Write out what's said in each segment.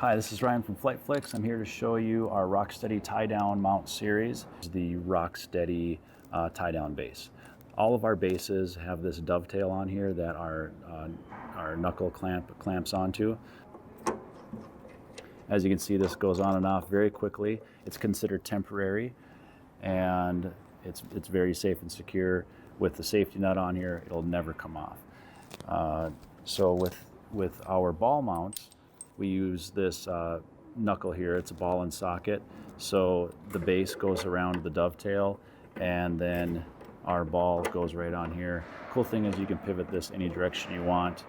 Hi, this is Ryan from Flight Flix. I'm here to show you our Rocksteady tie-down mount series, the Rocksteady tie-down base. All of our bases have this dovetail on here that our knuckle clamps onto. As you can see, this goes on and off very quickly. It's considered temporary, and it's very safe and secure. With the safety nut on here, it'll never come off. So with our ball mounts, we use this knuckle here. It's a ball and socket. So the base goes around the dovetail, and then our ball goes right on here. Cool thing is you can pivot this any direction you want,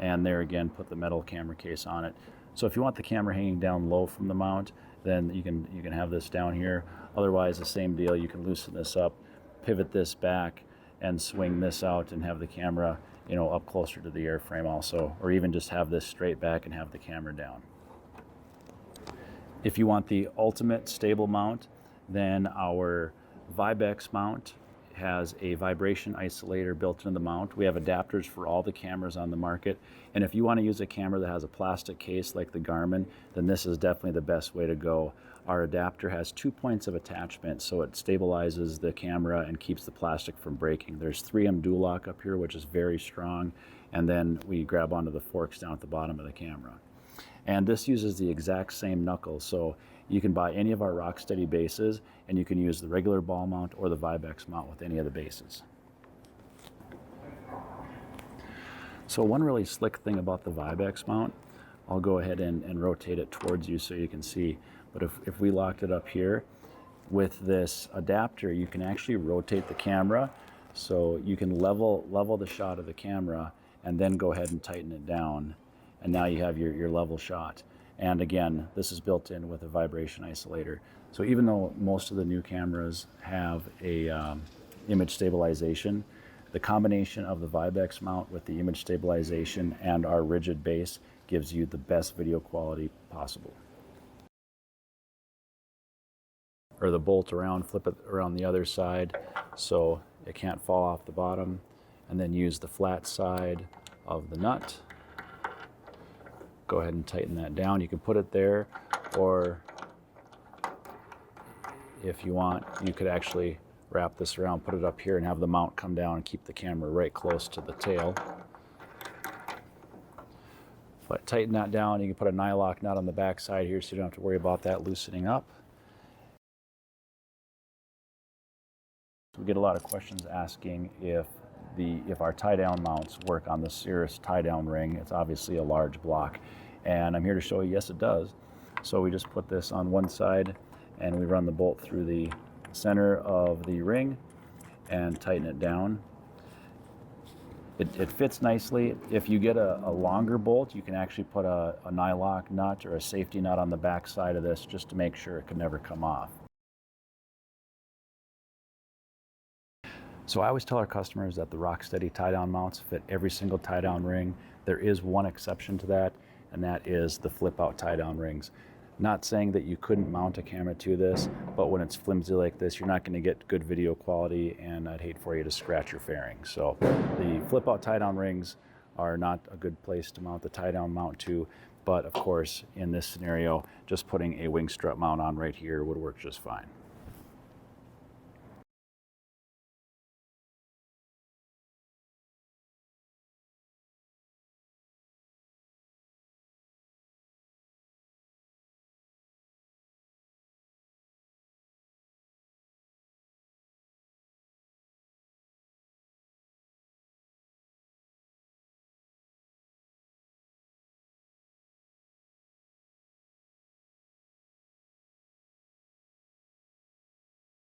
and there again, put the metal camera case on it. So if you want the camera hanging down low from the mount, then you can have this down here. Otherwise, the same deal. You can loosen this up, pivot this back, and swing this out and have the camera, up closer to the airframe also, or even just have this straight back and have the camera down. If you want the ultimate stable mount, then our Vibex mount has a vibration isolator built into the mount. We have adapters for all the cameras on the market, and if you want to use a camera that has a plastic case like the Garmin, then this is definitely the best way to go. Our adapter has 2 points of attachment, so it stabilizes the camera and keeps the plastic from breaking. There's 3M dual lock up here, which is very strong, and then we grab onto the forks down at the bottom of the camera. And this uses the exact same knuckle, so you can buy any of our Rocksteady bases, and you can use the regular ball mount or the Vibex mount with any of the bases. So one really slick thing about the Vibex mount, I'll go ahead and rotate it towards you so you can see, but if we locked it up here, with this adapter, you can actually rotate the camera, so you can level the shot of the camera and then go ahead and tighten it down, and now you have your level shot. And again, this is built in with a vibration isolator. So even though most of the new cameras have a image stabilization, the combination of the Vibex mount with the image stabilization and our rigid base gives you the best video quality possible. Or the bolt around, flip it around the other side so it can't fall off the bottom, and then use the flat side of the nut. Go ahead and tighten that down. You can put it there, or if you want, you could actually wrap this around, put it up here, and have the mount come down and keep the camera right close to the tail. But tighten that down. You can put a nylock nut on the back side here so you don't have to worry about that loosening up. We get a lot of questions asking if our tie-down mounts work on the Cirrus tie-down ring. It's obviously a large block, and I'm here to show you, yes, it does. So we just put this on one side, and we run the bolt through the center of the ring and tighten it down. It fits nicely. If you get a longer bolt, you can actually put a nylock nut or a safety nut on the back side of this just to make sure it can never come off. So I always tell our customers that the Rocksteady tie-down mounts fit every single tie-down ring. There is one exception to that, and that is the flip-out tie-down rings. Not saying that you couldn't mount a camera to this, but when it's flimsy like this, you're not going to get good video quality, and I'd hate for you to scratch your fairing. So the flip-out tie-down rings are not a good place to mount the tie-down mount to, but of course, in this scenario, just putting a wing strut mount on right here would work just fine.